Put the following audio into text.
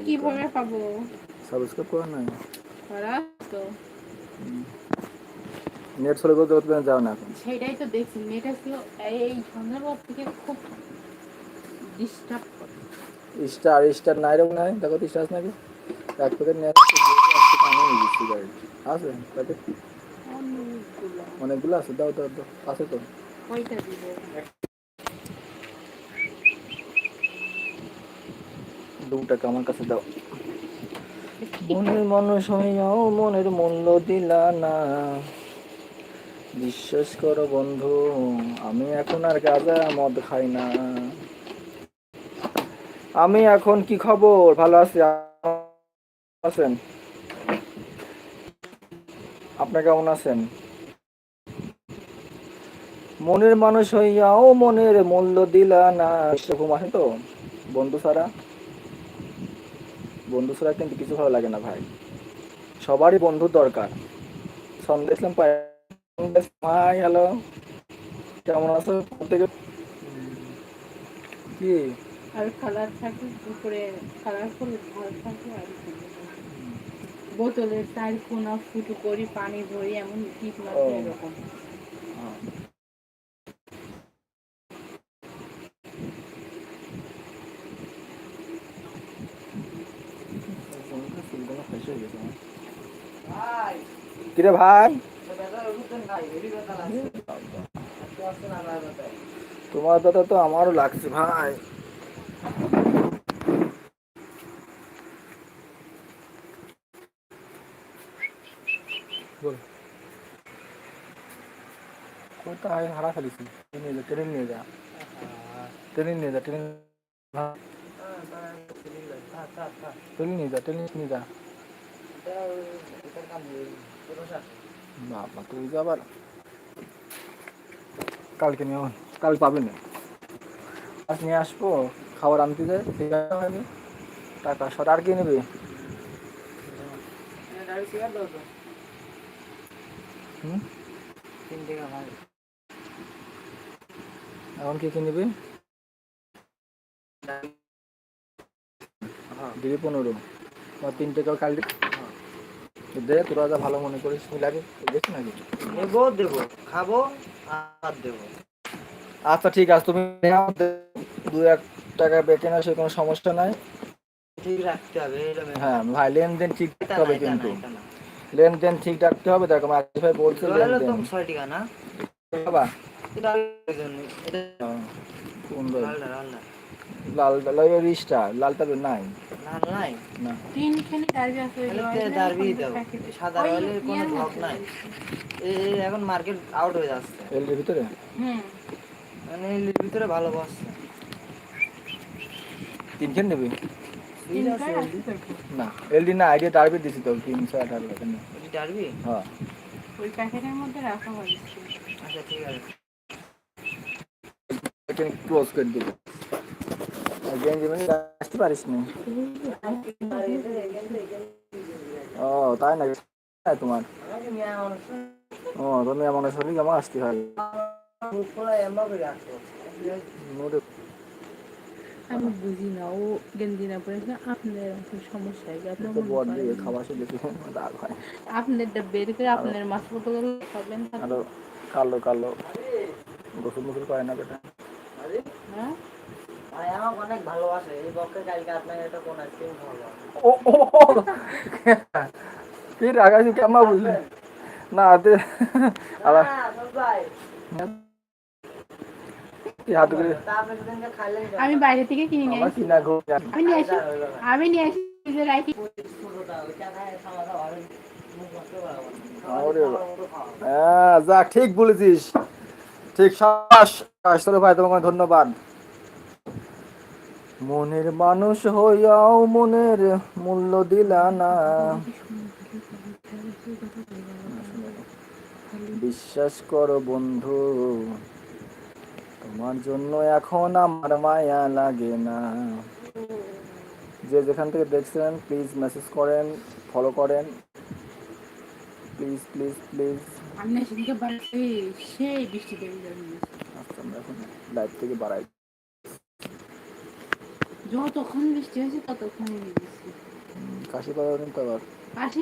কিভাবে পাবো? সাবস্ক্রাইব করা নাই করা তো নেট চলে করতে করতে যাও না এখন সেটাই তো দেখছি, নেট আসলে এই সন্ধ্যার পর থেকে খুব ডিস্টার্ব করে। স্টার স্টার নাই রে নাই দেখো তো স্টার নাকি এক প্যাকেট নিয়ে আসছে কানে নিয়ে দিচ্ছি গাড়ি আছে প্যাকেট অনেকগুলো। অনেকগুলো আছে দাও দাও দাও আছে তো কয়টা দিব? দুটাকা আমার কাছে দাও মনের মানুষ হইয়াও মনের মূল্য দিলা না বিশ্বাস করো বন্ধু আমি এখন আর গাঁজা মদ খাই না আমি এখন কি খবর ভালো আছি আছেন আপনি কেমন আছেন মনের মানুষ হইয়াও মনের মূল্য দিলা না ঘুম আসে তো বন্ধু ছাড়া কিন্তু কিছু ভালো লাগে না ভাই সবারই বন্ধু দরকার সন্দেশ পাই ভাই হ্যালো কেমন আছো থেকে কি আর কালার থাকে উপরে, কালারফুল ঝাল থাকে আর বোতলের চার কোনা ফুটো করি পানি ভরি এমন টিপ মারছে এরকম। কিরে ভাই তোমার কথা তো আমারও লাগছে ভাই বল কোথায় হারা ফেলিস ট্রেন নিয়ে যা ট্রেন নিয়ে যা ট্রেন নিয়ে যা ট্রেন নিয়ে যা বাবা তুই যে আবার কালকে নিয়ে কাল পাবে না আজ নিয়ে আসবো খাবার আনতে যায় ঠিক আছে টাকা সর আর কি নেবে এখন কি কি নিবি দিবি 15 বা 3 টাকা কাল দে তোরা যা ভালো মনে করিস মিলাবি দেখছি নাকি নেবো দেবো খাবো আর দেবো আচ্ছা ঠিক আছে তুমি 2-1 টাকা বেটে না সে কোনো সমস্যা নাই ঠিক রাখতে হবে হ্যাঁ ভাই লেনদেন ঠিক রাখতে হবে কিন্তু লেনদেন ঠিক রাখতে হবে দেখো মাঝি ভাই বলছে লেনদেন 6 টাকা না বাবা এটা সুন্দর লাল লাল রিস্টা লালটা নাই নাই না তিনখানি ডারবি আছে ডারবি দাও সাদা রয়েলের কোনো ভোগ নাই এই এখন মার্কেট আউট হয়ে যাচ্ছে এলডির ভিতরে মানে এলডির ভিতরে ভালো বসছে 3 খান নেবে না এলডি না আইডিয়া ডারবি দিছি তো 318 টাকা না ডারবি হ্যাঁ ওই প্যাকেটের মধ্যে রাখা হয়েছে আচ্ছা ঠিক আছে এটা ক্লোজ করে দিবি গেঞ্জি মানে আসতে পারিস না ও তাই না তোমার ও তুমি এমন আসলে কেমন আসতে হয় আমি বুঝি না ও গেঞ্জি না পরে আপনার সমস্যা আপনারটা বের করে আপনার মাছ মতো খাবেন কালো কালো গোসল মুসল করে না বেটা হ্যাঁ অনেক ভালোবাসে এই পক্ষে কালকে আপনাকে একটা কোন আইসক্রিম ও ফির আগাছি কেমন বুঝলি না আবার আমি বাইরে থেকে কিনে নিয়ে আসি আমি নিয়ে আসি যাক ঠিক বলেছিস ঠিক চলো ভাই তোমাকে ধন্যবাদ মনের মানুষ হইয়াও মনের মূল্য দিলা না বিশ্বাস করো বন্ধু তোমার জন্য এখন আমার মায়া লাগে না যে যেখান থেকে দেখছেন প্লিজ মেসেজ করেন ফলো করেন প্লিজ প্লিজ প্লিজ সেই বৃষ্টি আচ্ছা আমরা এখন লাইভ থেকে বাড়াই যতক্ষণ বৃষ্টি হয়েছে ততক্ষণই দিয়েছি। কাশি পাওয়া তো আবার কাশি